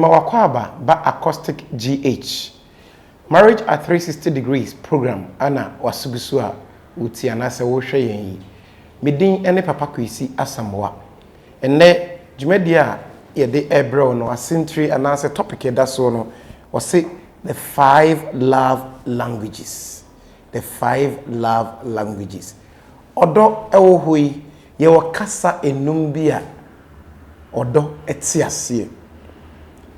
wakwaba ba Akostik GH. Marriage at 360 degrees program ana wasugusua uti anase wo hwe yen yi. Maiden ene Papa Kwesi Asamoah. Enne dwumadia ye de ebro no asentry anase topic e da so no say the 5 love languages. The 5 love languages. Odo ewo hoi ye wakasa enum bia odo etiase.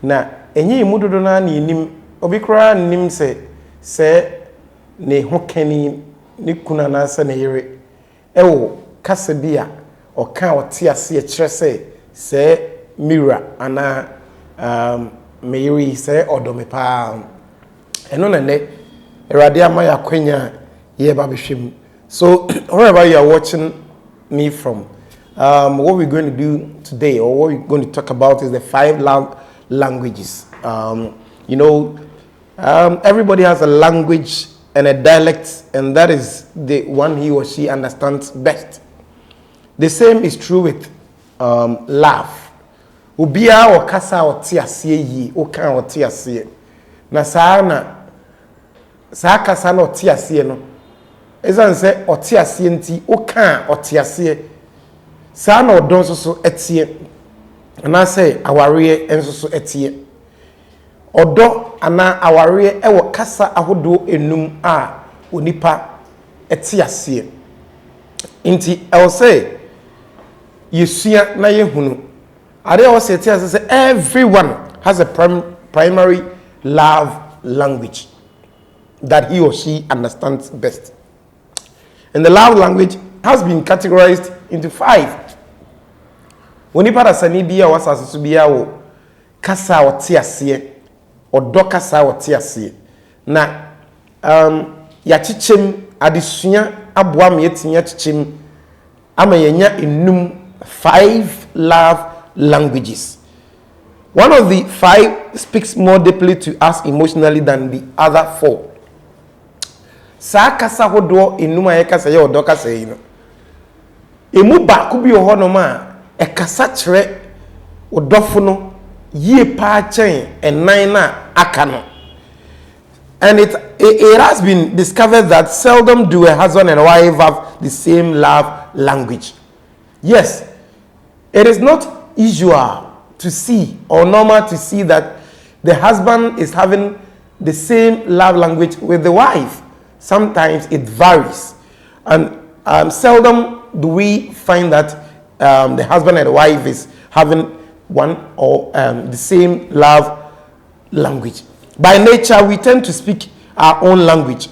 Na enyi mudodo na nim obi kra nim se ne hokani ne kuna na se ne yere ewo kasa bia oka otiase kire se mira ana meyiri se odo me pa eno na ne erade amaya kwanya ye ba behwem. So wherever you are watching me from, what we're going to do today, or what we're going to talk about, is the 5 love languages. Everybody has a language and a dialect, and that is the one he or she understands best. The same is true with love. Ubia o kasa o tiasie yi, o kan o tiasie. Na saa kasa na o tiasie no. Ezan se o tiasie nti, o kan o tiasie. Saa na odon so etie. Na say aware enso so etie. Odo ana aware ewo kasa ahodo enum a onipa etiasie. Nti I will say yesua na yehunu. Ade I will say everyone has a primary love language that he or she understands best. And the love language has been categorized into 5. When you pass any bia was as to be our kasa or tiasie or do kasa or tiasie. Na yachichem adisunya abwa mietinya chichim ama yenya inum 5 love languages. One of the 5 speaks more deeply to us emotionally than the other 4. Sa kasa hodo enuma ye kasa ye odo kasa yi no. Emu ba ku bi ho no ma e kasa kire odofo no yie pa chen enan na aka no. And it has been discovered that seldom do a husband and wife have the same love language. Yes, it is not usual to see or normal to see that the husband is having the same love language with the wife. Sometimes it varies, and seldom do we find that the husband and the wife is having one or the same love language. By nature, we tend to speak our own language.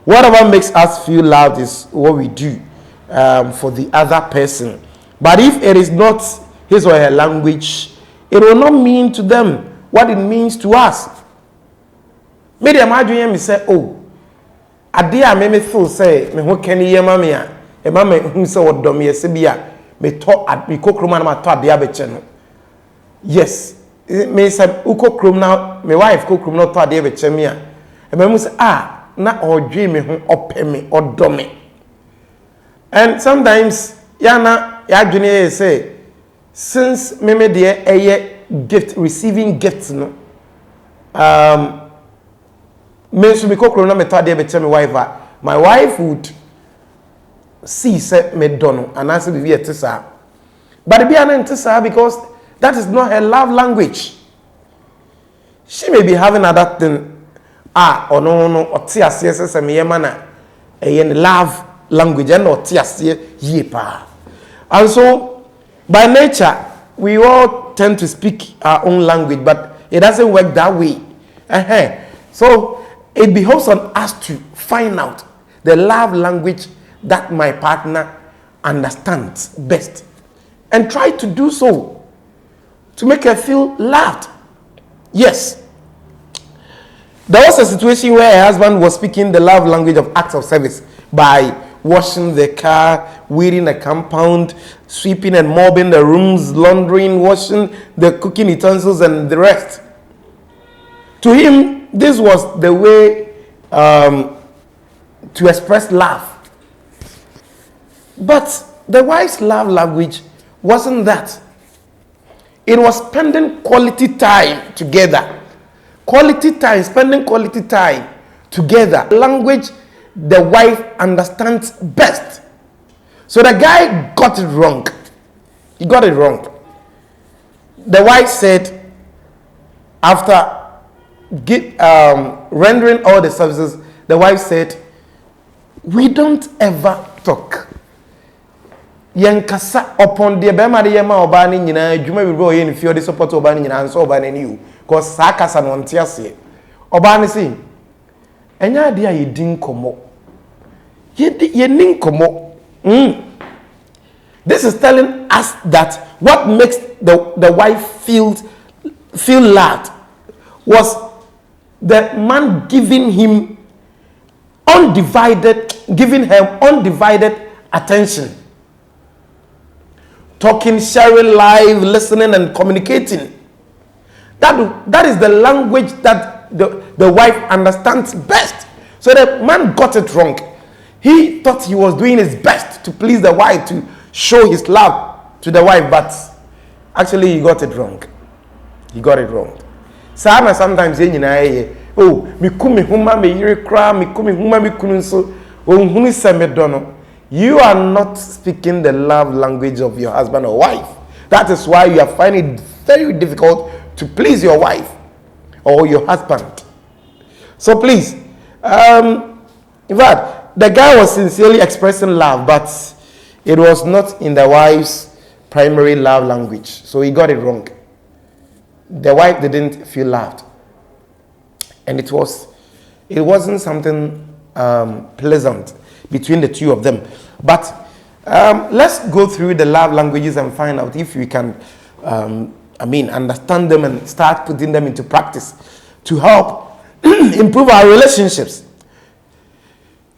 Whatever makes us feel loved is what we do for the other person. But if it is not his or her language, it will not mean to them what it means to us. Maybe imagine me say, oh, adia me feel say me ho kani ye ma me a e ma me hu say odom ye se bia me to me kokroma na ma to adia be che no. Yes, me say ukokrom na me wife kokrom na to adia be che me a e ma mu say na odwe me ho ope me odom me. And sometimes ya dwene say since me de gift receiving gifts no me so me kokro na me to ade be tell me wife my wife would see say me dono and answer be etisa, but be an etisa because that is not her love language. She may be having other thing or no or tiasie say me yema na love language and or tiasie ye pa. And so by nature we all tend to speak our own language, but it doesn't work that way. So it behoves on us to find out the love language that my partner understands best and try to do so to make her feel loved. Yes. There was a situation where a husband was speaking the love language of acts of service by washing the car, weeding the compound, sweeping and mopping the rooms, laundering, washing the cooking utensils, and the rest. To him, this was the way to express love. But the wife's love language wasn't that. It was spending quality time together. Spending quality time together. Language the wife understands best. So the guy got it wrong. He got it wrong. The wife said, after rendering all the services, the wife said, we don't ever talk. Yankasa upon the Bema de Yama Obani, you may be going if you're the support Obani and so Obani you, because Sakas and Montiasi. Obani si, and ya idea you didn't come. You didn't come. This is telling us that what makes the wife feel loved was the man giving her undivided attention. Talking, sharing, live, listening, and communicating. That is the language that the wife understands best. So the man got it wrong. He thought he was doing his best to please the wife, to show his love to the wife, but actually he got it wrong. He got it wrong. Sana sometimes oh, mi kumi huma me yiri kra, mi kumi huma mi kununso, huni semedono. You are not speaking the love language of your husband or wife. That is why you are finding it very difficult to please your wife or your husband. So please, in fact, the guy was sincerely expressing love, but it was not in the wife's primary love language. So he got it wrong. The wife didn't feel loved. And it wasn't something pleasant between the two of them. But let's go through the love languages and find out if we can understand them and start putting them into practice to help improve our relationships.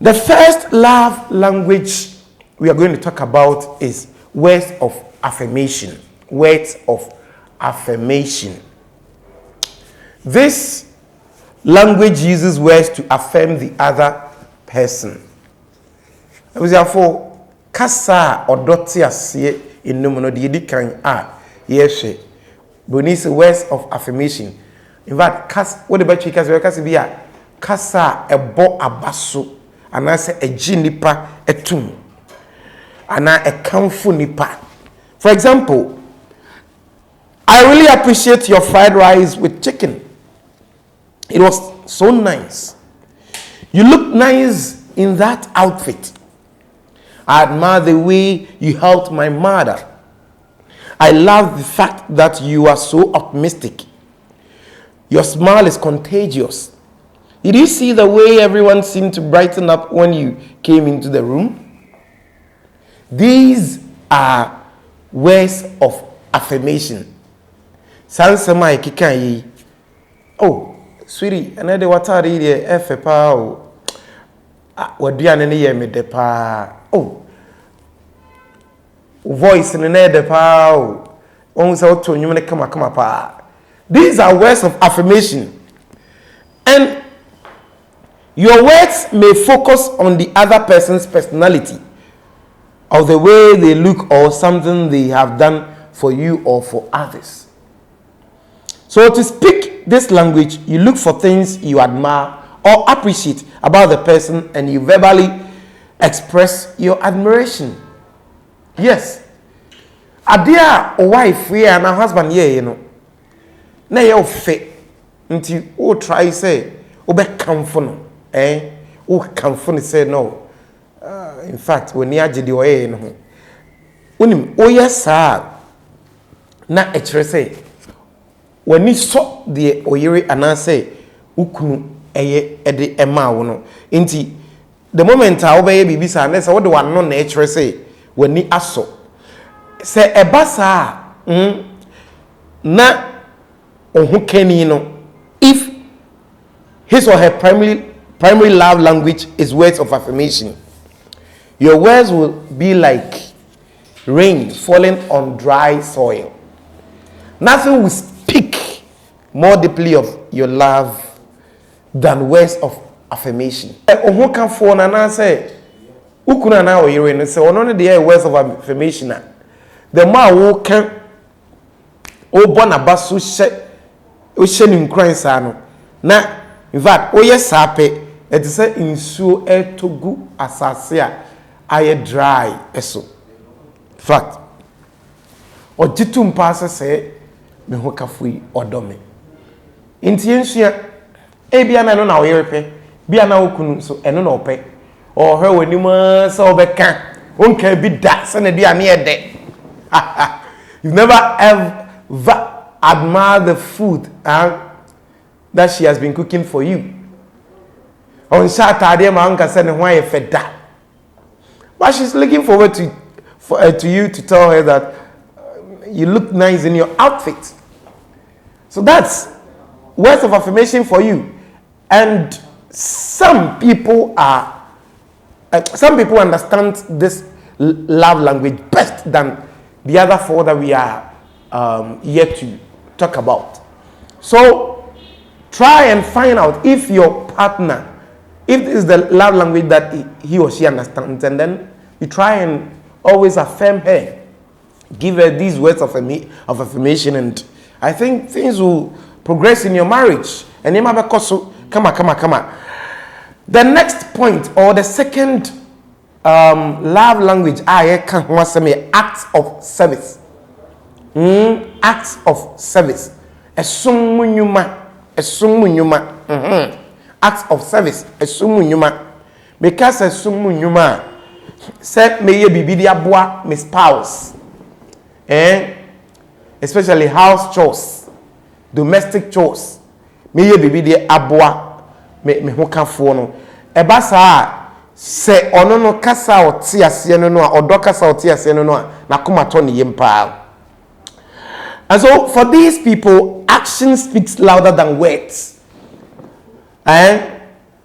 The first love language we are going to talk about is words of affirmation. Words of affirmation. This language uses words to affirm the other person. Therefore, kasa odoti asie inumuno di edikan yeshe. Bonisi words of affirmation. In fact, what the battery kasa biya kasa ebo abaso anase eji nipa etum ana ekamfu nipa. For example, I really appreciate your fried rice with chicken. It was so nice. You look nice in that outfit. I admire the way you helped my mother. I love the fact that you are so optimistic. Your smile is contagious. Did you see the way everyone seemed to brighten up when you came into the room? These are words of affirmation. Sansama kikai. Oh, sweetie, another water here, FPA. What do you me de pa? Oh, voice in the pa. Almost out to you come pa. These are words of affirmation. And your words may focus on the other person's personality, or the way they look, or something they have done for you or for others. So to speak this language, you look for things you admire or appreciate about the person, and you verbally express your admiration. Yes. A dear wife here and a husband here, you know. Na you fit until you try say, "Obe comfort, eh? Oh, comfort say no." In fact, when you add the way, no. Unim, oh yes, sir. Na say. When you saw the oyere and I say, "Ukunu ede ema wono." Inti the moment I obey bibisa and say what the one non nature say when you aso say ebasa na ohukeni no. If his or her primary love language is words of affirmation, your words will be like rain falling on dry soil. Nothing will speak more deeply of your love than words of affirmation. Oho kan for na say ukuna na oyire no say ono ne dey words of affirmation. The more wo kan o bona baso she ni nkran sa no na in fact o ye sape e te say insuo etogu asase a aye dry eso fact o jitum pass say me ho kafui odome inti ensua e bia na no na o yerepe bia na okunu so eno na ope o hwe wani ma so obeka onka bi da se na bia na ye de you've never ever admired the food that she has been cooking for you on Saturday ma anka se ne ho aye feda but she's looking forward to you to tell her that you look nice in your outfit. So that's words of affirmation for you. And some people understand this love language best than the other four that we are yet to talk about. So try and find out if your partner, if this is the love language that he or she understands, and then you try and always affirm her. Give her these words of affirmation, and I think things will progress in your marriage. And come on. The next point, or the second love language, acts of service. Acts of service. Acts of service. Because say me ye bibi dia boa me spouse. Especially house chores, domestic chores. Me ye bibi de aboa me ho kafo no. Eba saa se ono no kasa oti ase no no a odo kasa oti ase no no a na koma to ne yempa. And so for these people, action speaks louder than words.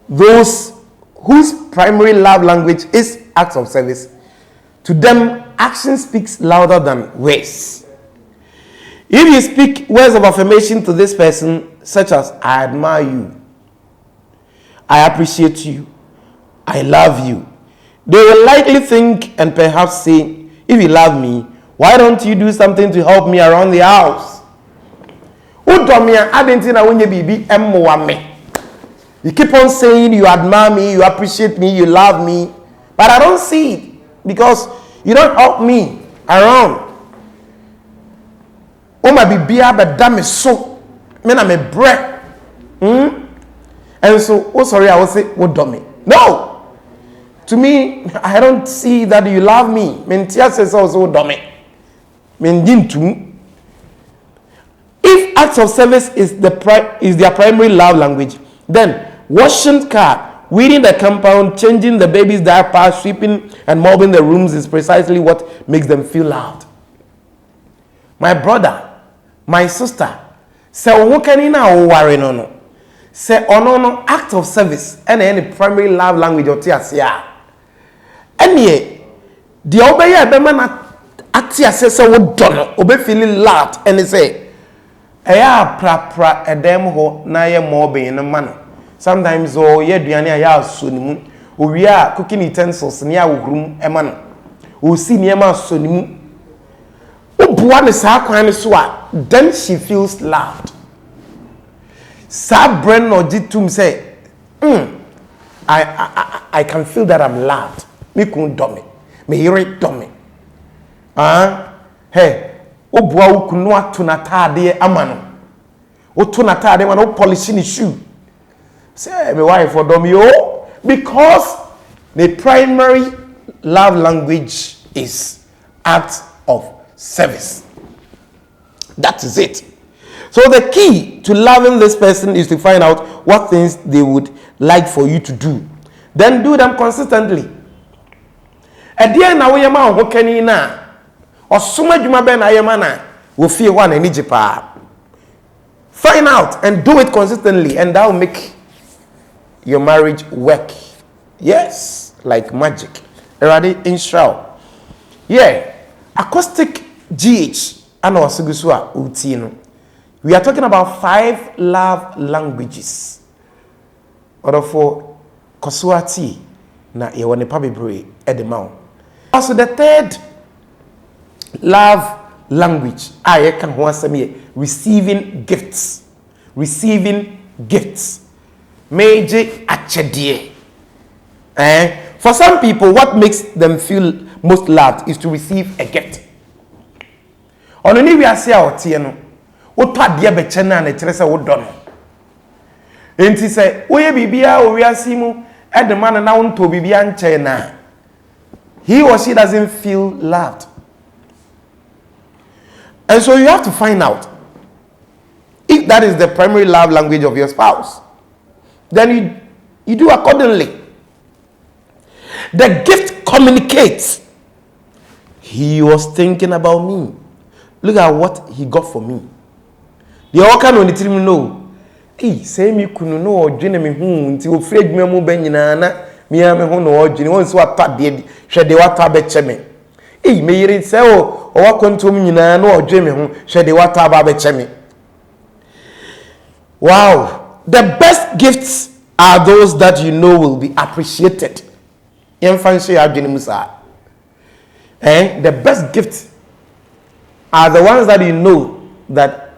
Those whose primary love language is acts of service, to them action speaks louder than words. If you speak words of affirmation to this person, such as I admire you, I appreciate you, I love you, they will likely think and perhaps say, if you love me, why don't you do something to help me around the house? You keep on saying you admire me, you appreciate me, you love me, but I don't see it because you don't help me around. Oh my bibia but damn so me na me bread. And so sorry I will say what dummy. No. To me, I don't see that you love me. Mentia says also dummy. If acts of service is their primary love language, then washing car, weeding the compound, changing the baby's diaper, sweeping and mopping the rooms is precisely what makes them feel loved. My brother, my sister, say who can you now worry no? Say no act of service and any primary love language or tiasia. Any the obey a bemana atia says so done obey feeling loved and say eya pra edem ho na ye mo be no man. Sometimes ye duane aya so ni mu owi a cooking utensils ne a wohrum ema no o si ne ema so ni mu obuwa ne sa kwan ne so a then she feels loved. Sa brain no jitum say I can feel that I'm loved. Me kun do me yere do me hey obuwa ukunu atu na taade ama no o tu na taade ma no polish ni shoe. Say my wife for dummy because the primary love language is acts of service. That is it. So the key to loving this person is to find out what things they would like for you to do. Then do them consistently. At the end, we are working na or so much you na will feel one and find out and do it consistently, and that will make your marriage work. Yes, like magic. Already in show. Yeah, Akostik GH and Osugusua Utino. We are talking about 5 love languages. Order for Kosuati na yewane pabibre edemao. Also the third love language. I can receiving gifts. Receiving gifts. Meje achedie. For some people, what makes them feel most loved is to receive a gift. Only we are say out here no. What dear bechena na ekyere se wo do no. Enti se oye bibia o wi asimu e de man na wonto bibia nche na. He or she doesn't feel loved. And so you have to find out if that is the primary love language of your spouse. Then you do accordingly. The gift communicates. He was thinking about me. Look at what he got for me. The all can only tell me no. Hey, say me kunu no or jene me nti o afraid me mo ben nyina na me am ho no ojini won so atade hwede wata be cheme. Hey, me yiri say o wakontom nyina na ojwe me ho hwede wata ba be cheme. Wow, the best gifts are those that you know will be appreciated. The best gifts are the ones that you know that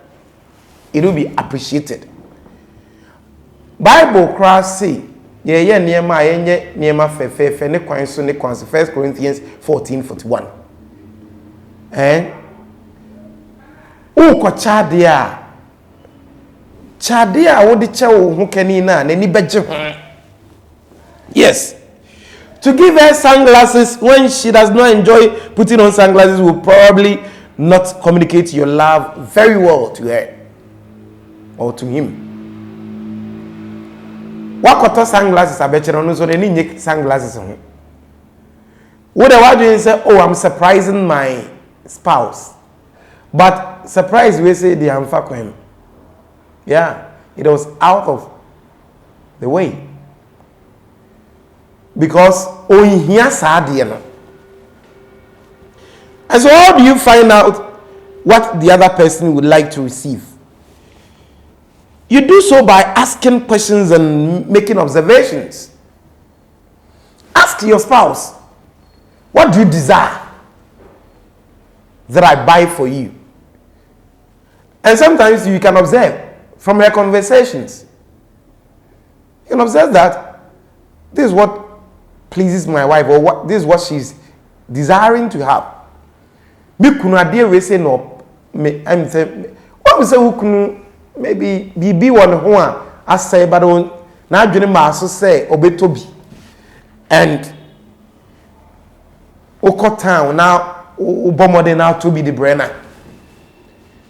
it will be appreciated. Bible class say, yeah, niema fe ne kwan so ne kwan 1 Corinthians 14:41. Chadia wo de che wo ho kani na ni beje ho. Yes. To give her sunglasses when she does not enjoy putting on sunglasses will probably not communicate your love very well to her or to him. Wakoto sunglasses abechere no so ni nye sunglasses ho. What do you say? Oh, I'm surprising my spouse. But surprise we say the amfa kwem. Yeah, it was out of the way. Because and so how do you find out what the other person would like to receive? You do so by asking questions and making observations. Ask your spouse, what do you desire that I buy for you? And sometimes you can observe from her conversations. You can observe that this is what pleases my wife, or what this is what she's desiring to have. Me kunu ade we say no me I'm say what we say kunu maybe bibi one ho a asai but na adwene ma so say obetobi and oko town now ubomode now to be the brainer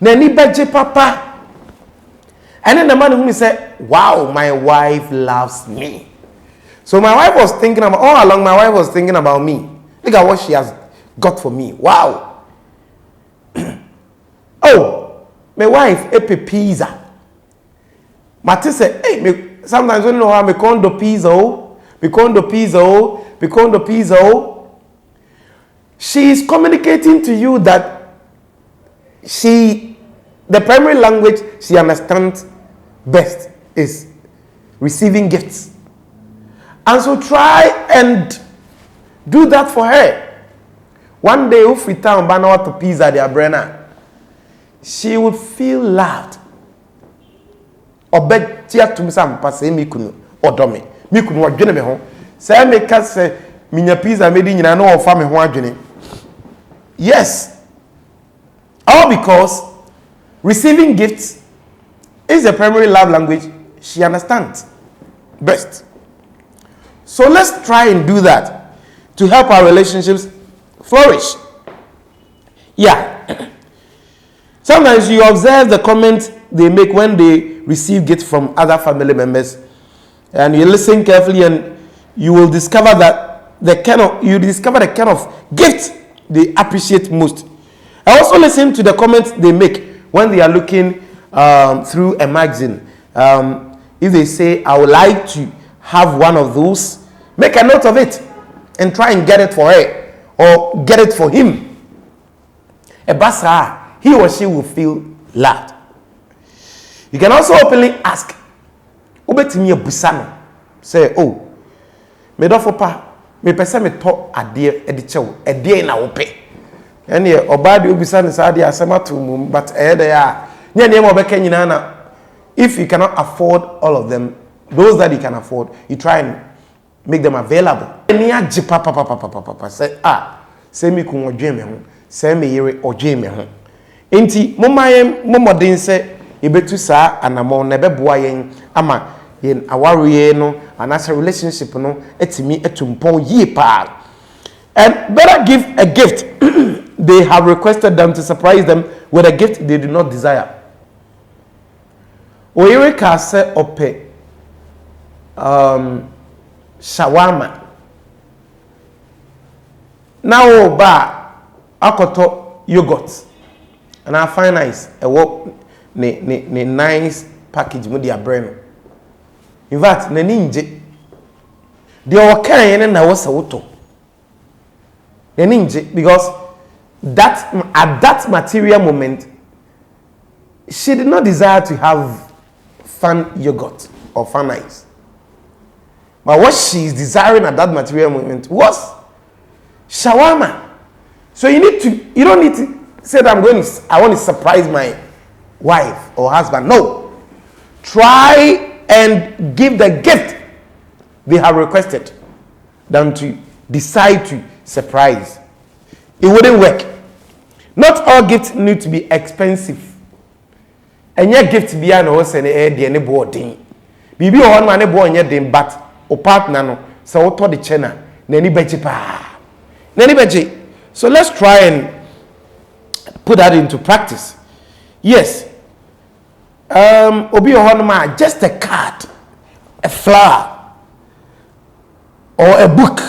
na ni beje papa. And then the man who said, wow, my wife loves me. So my wife was thinking about, all along my wife was thinking about me. Look at what she has got for me. Wow. Oh, my wife ate pizza. Mati said, hey, sometimes when you know how me condo pizza. She is communicating to you that the primary language she understands best is receiving gifts. And so try and do that for her. One day, if we town banana to pizza their brainer, she would feel loved. Or bet tia to me some passe me kunu or domi. Me kunu wa dwene me ho. Say me ka say minya pizza made in no of me ho adwene. Yes. All because receiving gifts is the primary love language she understands best. So let's try and do that to help our relationships flourish. Yeah. Sometimes you observe the comments they make when they receive gifts from other family members, and you listen carefully, and you will discover that the kind of gift they appreciate most. I also listen to the comments they make when they are looking through a magazine. If they say, I would like to have one of those, make a note of it and try and get it for her or get it for him. A basa, he or she will feel loved. You can also openly ask, say, oh, me do for pa, me pese me to adie edichew, edie na ope. And yeah, Obadi Ubisan is Adi Asamatu, but there, if you cannot afford all of them, those that you can afford, you try and make them available. Say, say me kun dream me, say me yere or dream me. Enti, momodin say, Ibetu sa anamon nebe boyen, ama yen awariye no, and as a relationship no, etimi etumpon ye pa. And better give a gift. They have requested them to surprise them with a gift they do not desire. Oyere ka se ope shawarma. Now ba akoto yogurt. And I find nice a work ne nice package with their brain. In fact, ne ninje. The okay na was a auto. Ne ninje because that at that material moment she did not desire to have fun yogurt or fun ice. But what she is desiring at that material moment was shawarma. So you don't need to say that I want to surprise my wife or husband. No. Try and give the gift they have requested than to decide to surprise. It wouldn't work. Not all gifts need to be expensive. And your gift be an horse and any boarding. Bibi on money boy and yet but o partner no so to the chena nani beji pa. Nani beji. So let's try and put that into practice. Yes. Obi ohonma just a card, a flower, or a book.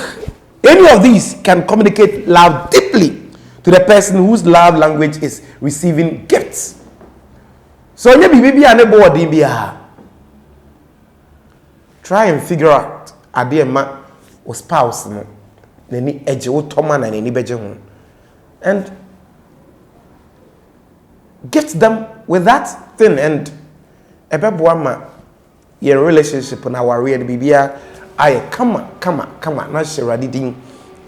Any of these can communicate love deeply to the person whose love language is receiving gifts. So maybe try and figure out adema or spouse no nani eje wo toma na nani beje ho and get them with that thing and ebeboa ma your relationship na wari and bibia aye kama na sheradi din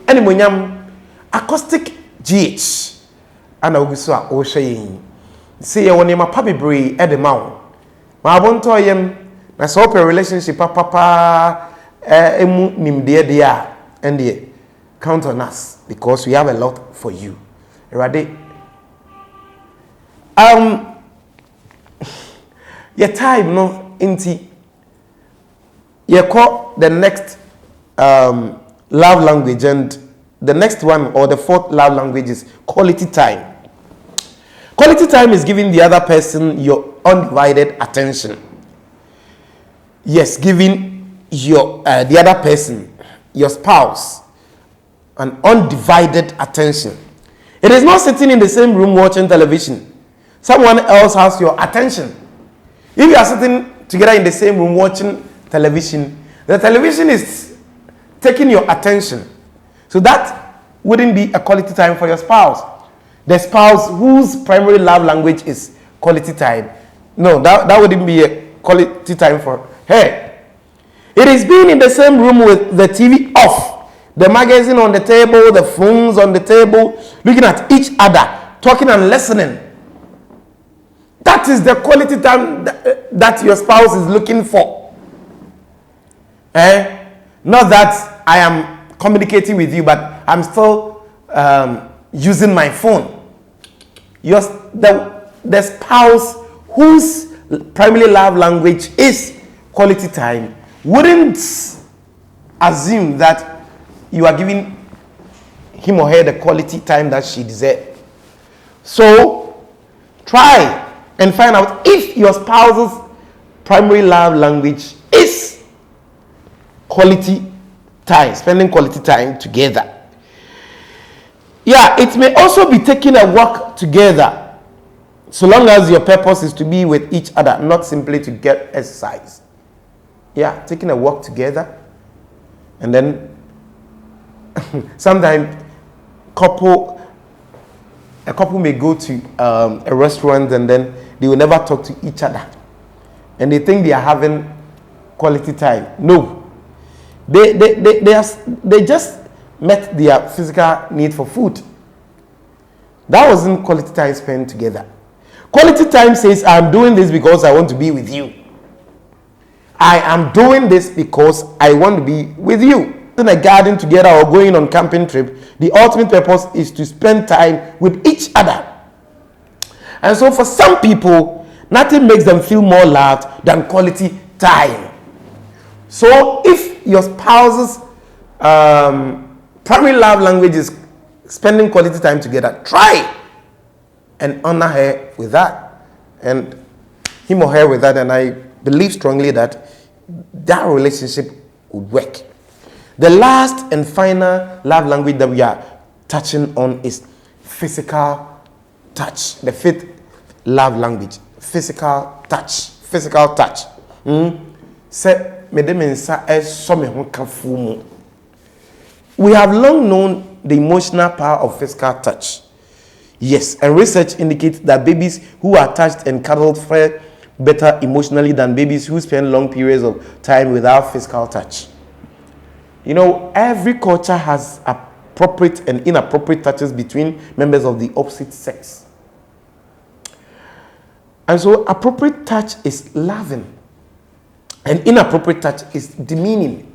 ene monyam Akostik GH ana oguso a o hwe say you want ma pabebre e de ma wo ma bonto yem na so open relationship papa emu nimde de a and the count on us because we have a lot for you ready your time no inti you call the next love language, and the next one or the fourth love language is quality time. Quality time is giving the other person your undivided attention. Yes, giving your the other person, your spouse, an undivided attention. It is not sitting in the same room watching television. Someone else has your attention. If you are sitting together in the same room watching television, the television is taking your attention. So that wouldn't be a quality time for your spouse. The spouse whose primary love language is quality time, no, that wouldn't be a quality time for her. It is being in the same room with the TV off, the magazine on the table, the phones on the table, looking at each other, talking and listening. That is the quality time that your spouse is looking for. Not that I am communicating with you, but I'm still using my phone. The spouse whose primary love language is quality time wouldn't assume that you are giving him or her the quality time that she deserves. So try and find out if your spouse's primary love language is quality time, spending quality time together. Yeah, it may also be taking a walk together, so long as your purpose is to be with each other, not simply to get exercise. Yeah, taking a walk together, and then sometimes a couple may go to a restaurant and then they will never talk to each other, and they think they are having quality time. No, they just met their physical need for food. That wasn't quality time spent together. Quality time says, I'm doing this because I want to be with you. I am doing this because I want to be with you. In a garden together or going on camping trip, the ultimate purpose is to spend time with each other. And so for some people, nothing makes them feel more loved than quality time. So if your spouse's primary love language is spending quality time together, try and honor her with that, and him or her with that, and I believe strongly that that relationship would work. The last and final love language that we are touching on is physical touch. The fifth love language, physical touch. Physical touch. We have long known the emotional power of physical touch. Yes, and research indicates that babies who are touched and cuddled fare better emotionally than babies who spend long periods of time without physical touch. You know, every culture has appropriate and inappropriate touches between members of the opposite sex. And so appropriate touch is loving, and inappropriate touch is demeaning.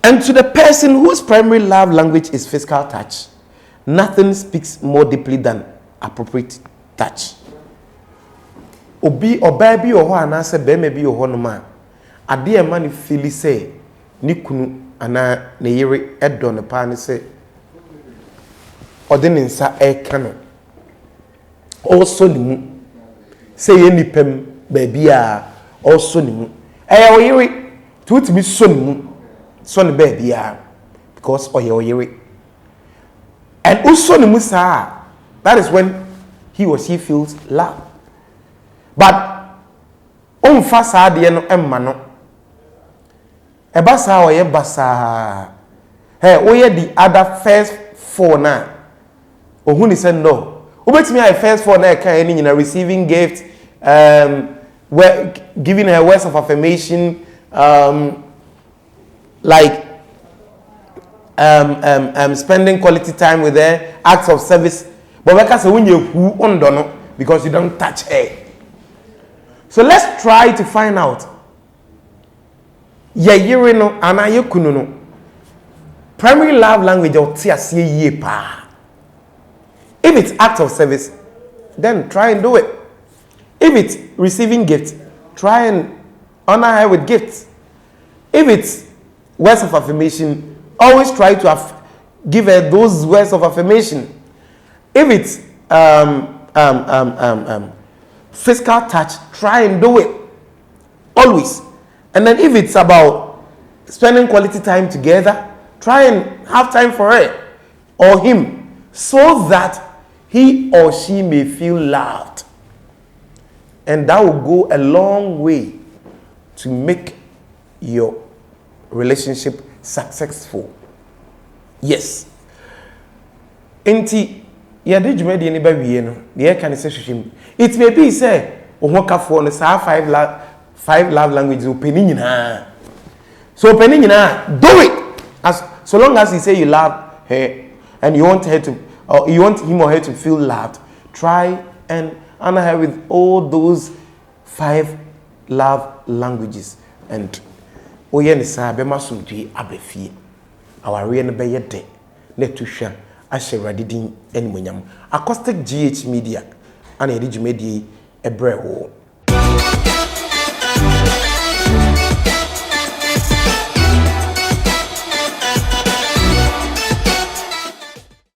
And to the person whose primary love language is physical touch, nothing speaks more deeply than appropriate touch. Obi obabi oho anase be me bi oho no ma ade e ma ne feel say ni kunu ana ne yere edo ne pa ne say ode ne nsa e ka no also ni mu say ye nipam ba bia also ni mu e o yere tutimi so ni mu so ne ba bia because o yere and also ni mu sa that is when he or she feels love. But umfasa de no emma no ebasa o ye basa hey oye the other first four na ohuni say no obetimi I first four na kan any nyina receiving gift giving her words of affirmation spending quality time with her, acts of service, but because when you who on no because you don't touch her. So let's try to find out. No, primary love language or pa. If it's act of service, then try and do it. If it's receiving gifts, try and honor her with gifts. If it's words of affirmation, always try to give her those words of affirmation. If it's physical touch, try and do it always. And then if it's about spending quality time together, try and have time for her or him so that he or she may feel loved. And that will go a long way to make your relationship successful. Yes. Enti ya de dwumadi ni ba wie no de ka ne se hwehwem. It may be say ohokafo no sa five love languages openi nyina. So openi nyina, do it. As so long as you say you love her and you want her to, or you want him or her to feel loved, try and honor her with all those 5 love languages. And oye ni sa be masumdwe abefie. Aware no be ye de na tuhwa ahye radidin enmunyam. Akostik GH Media ana yedi dwumadi ebre wo.